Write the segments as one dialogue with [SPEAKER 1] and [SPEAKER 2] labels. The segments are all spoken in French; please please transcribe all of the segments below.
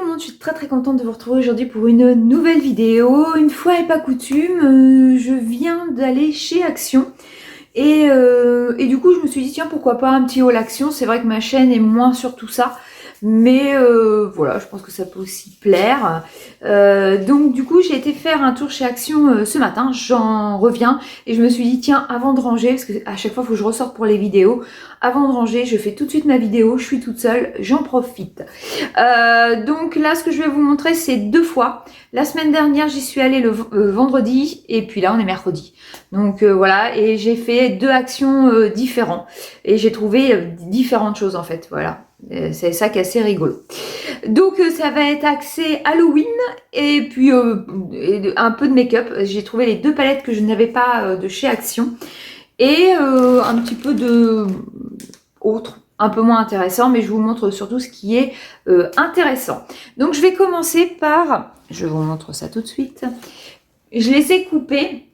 [SPEAKER 1] tout le monde, je suis très contente de vous retrouver aujourd'hui pour une nouvelle vidéo. Une fois n'est pas coutume, je viens d'aller chez Action et du coup je me suis dit tiens pourquoi pas un petit haul Action. C'est vrai que ma chaîne est moins sur tout ça, mais voilà, je pense que ça peut aussi plaire. Donc du coup j'ai été faire un tour chez Action ce matin, j'en reviens et je me suis dit tiens, avant de ranger, parce que à chaque fois il faut que je ressorte pour les vidéos, avant de ranger je fais tout de suite ma vidéo, je suis toute seule, j'en profite. Donc là ce que je vais vous montrer c'est deux fois. La semaine dernière j'y suis allée le vendredi et puis là on est mercredi. Donc voilà, et j'ai fait deux actions différentes et j'ai trouvé différentes choses en fait, voilà. C'est ça qui est assez rigolo. Donc ça va être axé Halloween et puis un peu de make-up. J'ai trouvé les deux palettes que je n'avais pas de chez Action et un petit peu de autre, un peu moins intéressant, mais je vous montre surtout ce qui est intéressant. Donc je vais commencer par, je vous montre ça tout de suite. Je les ai coupés,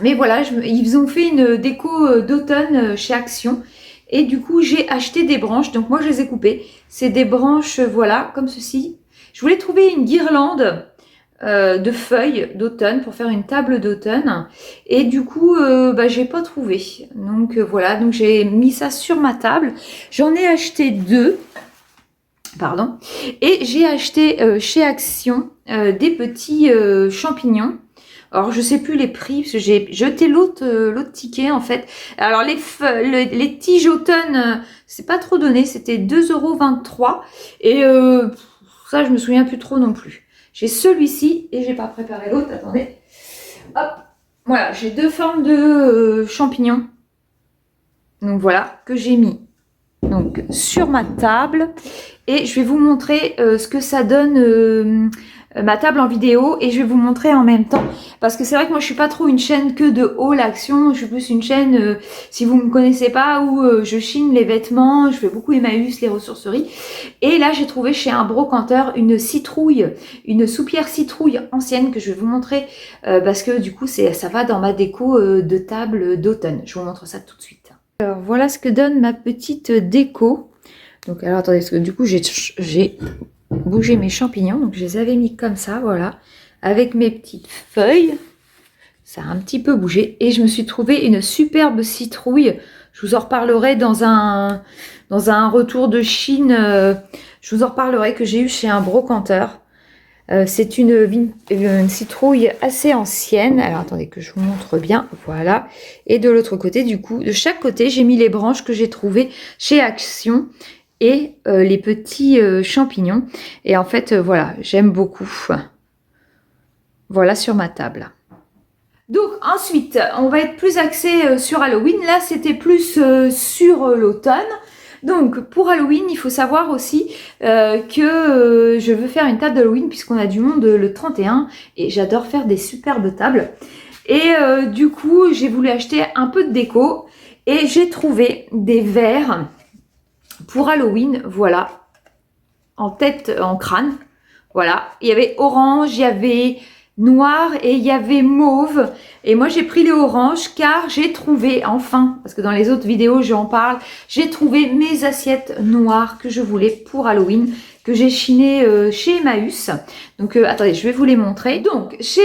[SPEAKER 1] mais voilà, ils ont fait une déco d'automne chez Action. Et du coup, j'ai acheté des branches. Donc moi, je les ai coupées. C'est des branches, voilà, comme ceci. Je voulais trouver une guirlande de feuilles d'automne pour faire une table d'automne. Et du coup, j'ai pas trouvé. Donc voilà, donc j'ai mis ça sur ma table. J'en ai acheté deux. Pardon. Et j'ai acheté chez Action des petits champignons. Alors, je sais plus les prix, parce que j'ai jeté l'autre ticket, en fait. Alors, les tiges automne, c'est pas trop donné, c'était 2,23 €. Et ça, je me souviens plus trop non plus. J'ai celui-ci, et j'ai pas préparé l'autre, attendez. Hop, voilà, j'ai deux formes de champignons. Donc, voilà, que j'ai mis donc sur ma table. Et je vais vous montrer ce que ça donne... ma table en vidéo et je vais vous montrer en même temps parce que c'est vrai que moi je suis pas trop une chaîne que de haul Action, je suis plus une chaîne si vous me connaissez pas où je chine les vêtements, je fais beaucoup Emmaüs, les ressourceries et là j'ai trouvé chez un brocanteur une citrouille, une soupière citrouille ancienne que je vais vous montrer parce que du coup ça va dans ma déco de table d'automne. Je vous montre ça tout de suite. Alors voilà ce que donne ma petite déco. Donc alors attendez parce que du coup j'ai bouger mes champignons, donc je les avais mis comme ça, voilà, avec mes petites feuilles. Ça a un petit peu bougé et je me suis trouvé une superbe citrouille. Je vous en reparlerai dans un retour de Chine. Je vous en reparlerai que j'ai eu chez un brocanteur. C'est une citrouille assez ancienne. Alors attendez que je vous montre bien. Voilà. Et de l'autre côté, du coup, de chaque côté, j'ai mis les branches que j'ai trouvées chez Action et les petits champignons. Et en fait, voilà, j'aime beaucoup. Voilà sur ma table. Donc ensuite, on va être plus axé sur Halloween. Là, c'était plus sur l'automne. Donc pour Halloween, il faut savoir aussi que je veux faire une table d'Halloween puisqu'on a du monde le 31 et j'adore faire des superbes tables. Et du coup, j'ai voulu acheter un peu de déco et j'ai trouvé des verres pour Halloween, voilà, en tête, en crâne, voilà. Il y avait orange, il y avait noir et il y avait mauve. Et moi, j'ai pris les oranges car j'ai trouvé, enfin, parce que dans les autres vidéos, j'en parle, j'ai trouvé mes assiettes noires que je voulais pour Halloween, que j'ai chiné chez Emmaüs. Donc, attendez, je vais vous les montrer. Donc, chez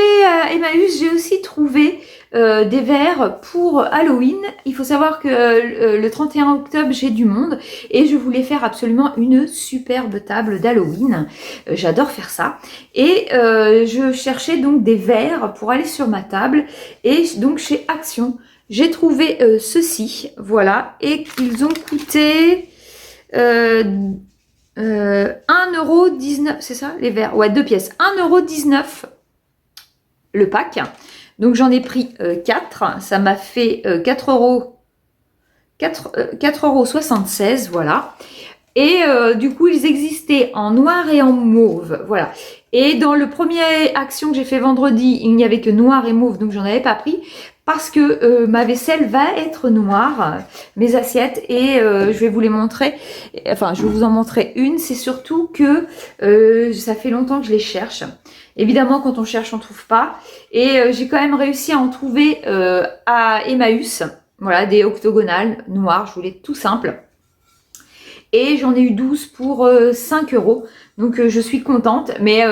[SPEAKER 1] Emmaüs, j'ai aussi trouvé des verres pour Halloween. Il faut savoir que le 31 octobre, j'ai du monde et je voulais faire absolument une superbe table d'Halloween. J'adore faire ça. Et je cherchais donc des verres pour aller sur ma table. Et donc, chez Action, j'ai trouvé ceci, voilà, et qu'ils ont coûté 1,19 €, c'est ça les verres? Ouais, 2 pièces, 1,19 € le pack. Donc j'en ai pris 4, ça m'a fait 4,76 €, voilà. Et du coup, ils existaient en noir et en mauve, voilà. Et dans le premier action que j'ai fait vendredi, il n'y avait que noir et mauve, donc j'en avais pas pris parce que ma vaisselle va être noire, mes assiettes, et je vais vous les montrer. Enfin, je vais vous en montrer une. C'est surtout que ça fait longtemps que je les cherche. Évidemment, quand on cherche, on trouve pas. Et j'ai quand même réussi à en trouver à Emmaüs. Voilà, des octogonales noires. Je voulais tout simple. et j'en ai eu 12 pour 5 euros. Donc je suis contente, mais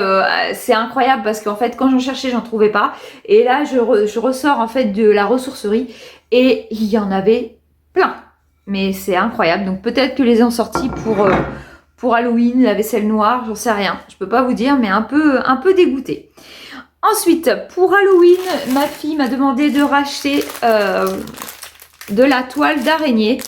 [SPEAKER 1] c'est incroyable parce qu'en fait quand j'en cherchais j'en trouvais pas, et là je ressors en fait de la ressourcerie et il y en avait plein, mais c'est incroyable. Donc peut-être que les ont sortis pour Halloween, la vaisselle noire, j'en sais rien, je peux pas vous dire, mais un peu dégoûtée. Ensuite, pour Halloween, ma fille m'a demandé de racheter de la toile d'araignée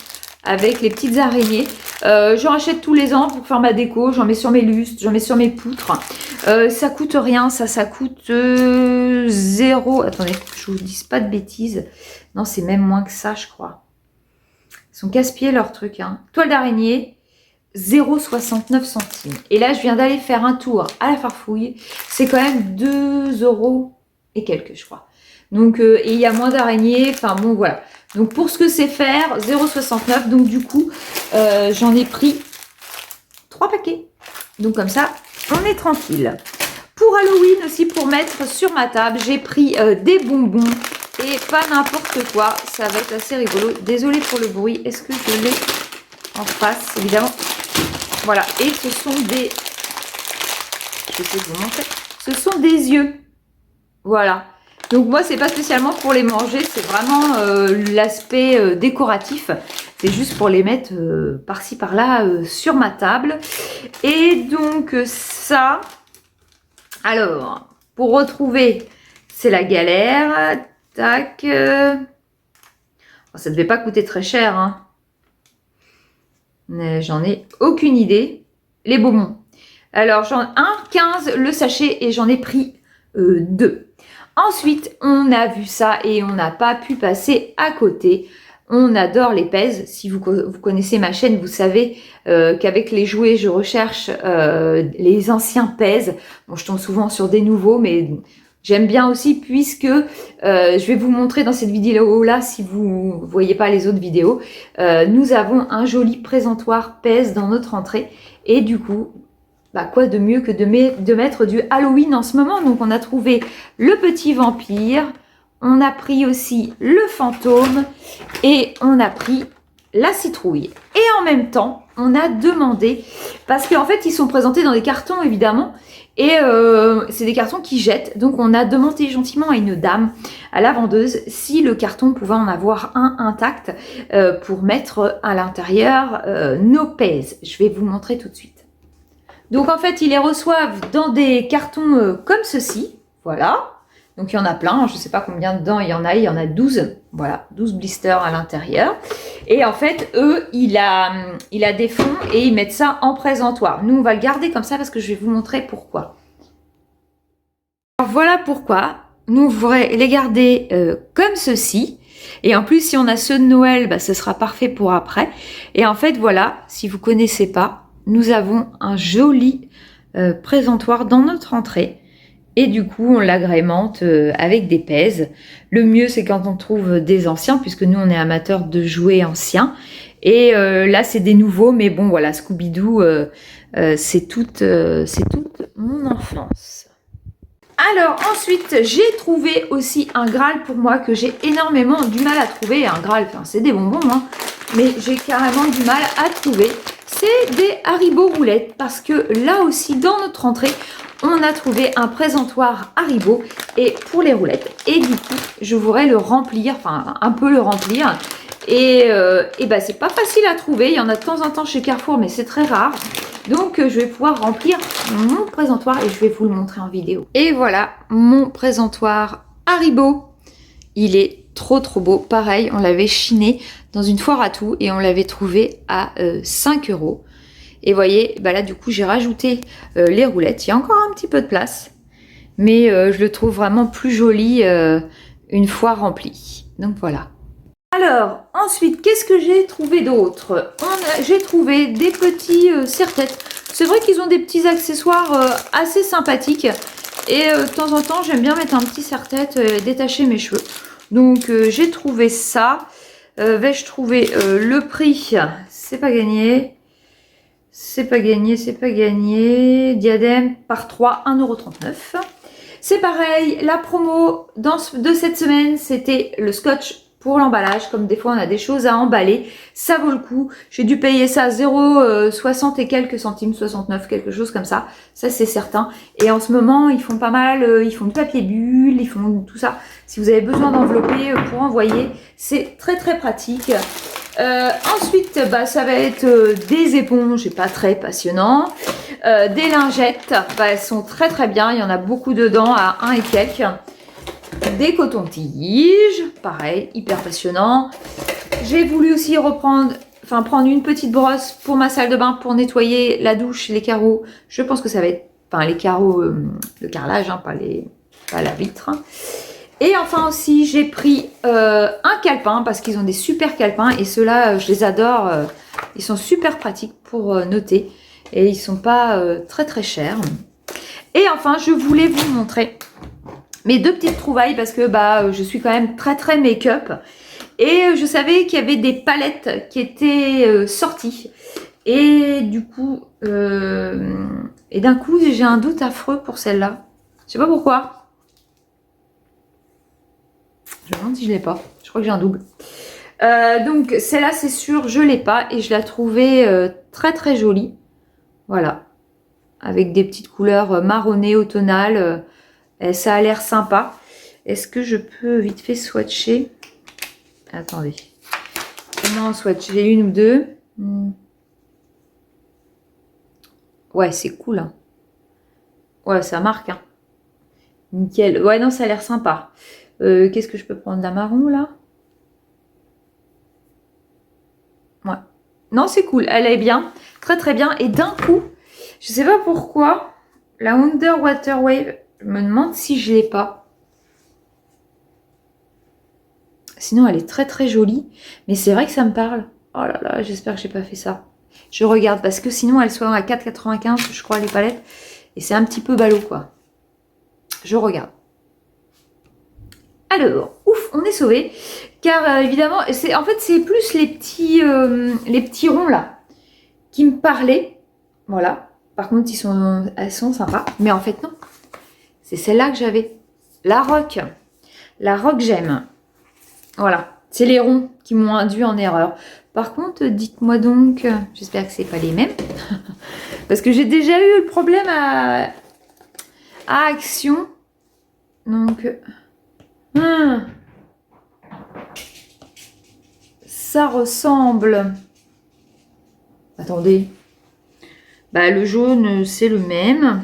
[SPEAKER 1] avec les petites araignées. J'en rachète tous les ans pour faire ma déco, j'en mets sur mes lustres, j'en mets sur mes poutres. Ça coûte rien, ça coûte 0. Attendez, je vous dis pas de bêtises. Non, c'est même moins que ça, je crois. Ils sont casse-pieds leur truc. Hein. Toile d'araignée, 0,69 centimes. Et là, je viens d'aller faire un tour à la Farfouille. C'est quand même 2 euros et quelques, je crois. Donc, et il y a moins d'araignées. Enfin, bon, voilà. Donc, pour ce que c'est faire, 0,69. Donc, du coup, j'en ai pris 3 paquets. Donc, comme ça, on est tranquille. Pour Halloween aussi, pour mettre sur ma table, j'ai pris des bonbons. Et pas n'importe quoi. Ça va être assez rigolo. Désolée pour le bruit. Est-ce que je l'ai en face, évidemment? Voilà, et ce sont des... Je vais essayer de vous montrer. Ce sont des yeux. Voilà. Donc moi, c'est pas spécialement pour les manger, c'est vraiment l'aspect décoratif. C'est juste pour les mettre par-ci, par-là sur ma table. Et donc ça... Alors, pour retrouver, c'est la galère. Tac. Ça ne devait pas coûter très cher, hein. J'en ai aucune idée. Les bonbons. Alors, j'en ai 1,15 le sachet et j'en ai pris 2. Ensuite, on a vu ça et on n'a pas pu passer à côté. On adore les pèses. Si vous connaissez ma chaîne, vous savez qu'avec les jouets, je recherche les anciens pèses. Bon, je tombe souvent sur des nouveaux, mais... J'aime bien aussi puisque je vais vous montrer dans cette vidéo-là, si vous ne voyez pas les autres vidéos, nous avons un joli présentoir pèse dans notre entrée. Et du coup, bah quoi de mieux que de mettre du Halloween en ce moment. Donc on a trouvé le petit vampire, on a pris aussi le fantôme et on a pris la citrouille. Et en même temps, on a demandé, parce qu'en fait ils sont présentés dans des cartons évidemment, et c'est des cartons qui jettent. Donc on a demandé gentiment à une dame, à la vendeuse, si le carton pouvait en avoir un intact pour mettre à l'intérieur nos pèses. Je vais vous montrer tout de suite. Donc en fait ils les reçoivent dans des cartons comme ceci, voilà. Donc il y en a plein, je ne sais pas combien dedans il y en a 12, voilà, 12 blisters à l'intérieur. Et en fait, eux, il a des fonds et ils mettent ça en présentoir. Nous, on va le garder comme ça parce que je vais vous montrer pourquoi. Alors voilà pourquoi. Nous, on voudrait les garder comme ceci. Et en plus, si on a ceux de Noël, bah, ce sera parfait pour après. Et en fait, voilà, si vous ne connaissez pas, nous avons un joli présentoir dans notre entrée. Et du coup, on l'agrémente avec des pèses. Le mieux, c'est quand on trouve des anciens, puisque nous, on est amateurs de jouets anciens. Et là, c'est des nouveaux, mais bon, voilà, Scooby-Doo, c'est toute mon enfance. Alors, ensuite, j'ai trouvé aussi un Graal pour moi que j'ai énormément du mal à trouver. Un Graal, enfin, c'est des bonbons, hein, mais j'ai carrément du mal à trouver. C'est des Haribo roulettes, parce que là aussi, dans notre entrée, on a trouvé un présentoir Haribo et pour les roulettes. Et du coup, je voudrais le remplir, enfin un peu le remplir. Et ben c'est pas facile à trouver. Il y en a de temps en temps chez Carrefour, mais c'est très rare. Donc je vais pouvoir remplir mon présentoir et je vais vous le montrer en vidéo. Et voilà mon présentoir Haribo. Il est trop beau. Pareil, on l'avait chiné dans une foire à tout et on l'avait trouvé à 5 euros. Et voyez, bah là du coup j'ai rajouté les roulettes. Il y a encore un petit peu de place, mais je le trouve vraiment plus joli une fois rempli. Donc voilà. Alors ensuite, qu'est-ce que j'ai trouvé d'autre? J'ai trouvé des petits serre-têtes. C'est vrai qu'ils ont des petits accessoires assez sympathiques. Et de temps en temps, j'aime bien mettre un petit serre-tête et détacher mes cheveux. Donc j'ai trouvé ça. Vais-je trouver le prix? C'est pas gagné. C'est pas gagné, c'est pas gagné. Diadème par 3, 1,39 €. C'est pareil, la promo de cette semaine, c'était le scotch pour l'emballage, comme des fois on a des choses à emballer, ça vaut le coup. J'ai dû payer ça 0,60 et quelques centimes, 69, quelque chose comme ça c'est certain. Et en ce moment ils font pas mal, ils font du papier bulle, ils font tout ça. Si vous avez besoin d'envelopper pour envoyer, c'est très très pratique. Ensuite, ça va être des éponges, c'est pas très passionnant. Des lingettes, elles sont très très bien, il y en a beaucoup dedans à 1 et quelques. Des cotons-tiges, pareil, hyper passionnant. J'ai voulu aussi prendre une petite brosse pour ma salle de bain pour nettoyer la douche, les carreaux. Je pense que ça va être, les carreaux, le carrelage, pas la vitre. Et enfin aussi, j'ai pris un calepin parce qu'ils ont des super calepins et ceux-là, je les adore. Ils sont super pratiques pour noter et ils sont pas très très chers. Et enfin, je voulais vous montrer mes 2 petites trouvailles parce que je suis quand même très très make-up et je savais qu'il y avait des palettes qui étaient sorties et du coup d'un coup j'ai un doute affreux pour celle-là. Je sais pas pourquoi. Je me demande si je l'ai pas. Je crois que j'ai un double. Donc celle-là c'est sûr je l'ai pas et je la trouvais très très jolie. Voilà, avec des petites couleurs marronnées automnales. Ça a l'air sympa. Est-ce que je peux vite fait swatcher? Attendez. Comment swatcher? Une ou deux? Ouais, c'est cool. Hein. Ouais, ça marque. Hein. Nickel. Ouais, non, ça a l'air sympa. Qu'est-ce que je peux prendre? La marron, là? Ouais. Non, c'est cool. Elle est bien. Très, très bien. Et d'un coup, je sais pas pourquoi, la Underwater Wave, je me demande si je l'ai pas. Sinon, elle est très très jolie. Mais c'est vrai que ça me parle. Oh là là, j'espère que j'ai pas fait ça. Je regarde parce que sinon, elles sont à 4,95, je crois, les palettes. Et c'est un petit peu ballot, quoi. Je regarde. Alors, ouf, on est sauvé. Car évidemment, en fait, c'est plus les petits ronds là qui me parlaient. Voilà. Par contre, elles sont sympas. Mais en fait, non. C'est celle-là que j'avais. La Rock. La Rock, j'aime. Voilà. C'est les ronds qui m'ont induit en erreur. Par contre, dites-moi donc, j'espère que c'est pas les mêmes. Parce que j'ai déjà eu le problème à Action. Donc, ça ressemble. Attendez. Le jaune, c'est le même.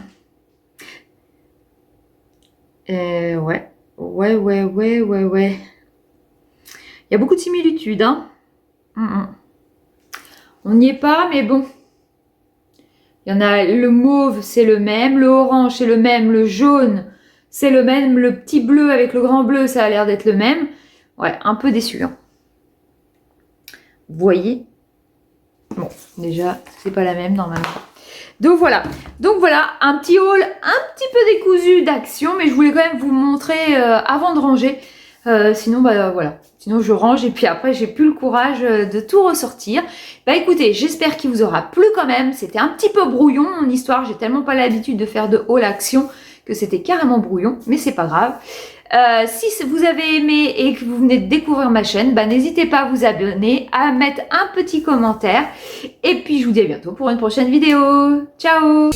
[SPEAKER 1] Ouais. Ouais. Il y a beaucoup de similitudes, hein. On n'y est pas, mais bon. Il y en a le mauve, c'est le même. Le orange, c'est le même. Le jaune, c'est le même. Le petit bleu avec le grand bleu, ça a l'air d'être le même. Ouais, un peu déçu. Hein. Vous voyez? Bon, déjà, c'est pas la même normalement. Donc voilà, un petit haul un petit peu décousu d'Action, mais je voulais quand même vous montrer avant de ranger. Sinon, voilà. Sinon, je range et puis après, j'ai plus le courage de tout ressortir. Écoutez, j'espère qu'il vous aura plu quand même. C'était un petit peu brouillon, mon histoire. J'ai tellement pas l'habitude de faire de haul Action que c'était carrément brouillon, mais c'est pas grave. Si vous avez aimé et que vous venez de découvrir ma chaîne, n'hésitez pas à vous abonner, à mettre un petit commentaire. Et puis, je vous dis à bientôt pour une prochaine vidéo. Ciao!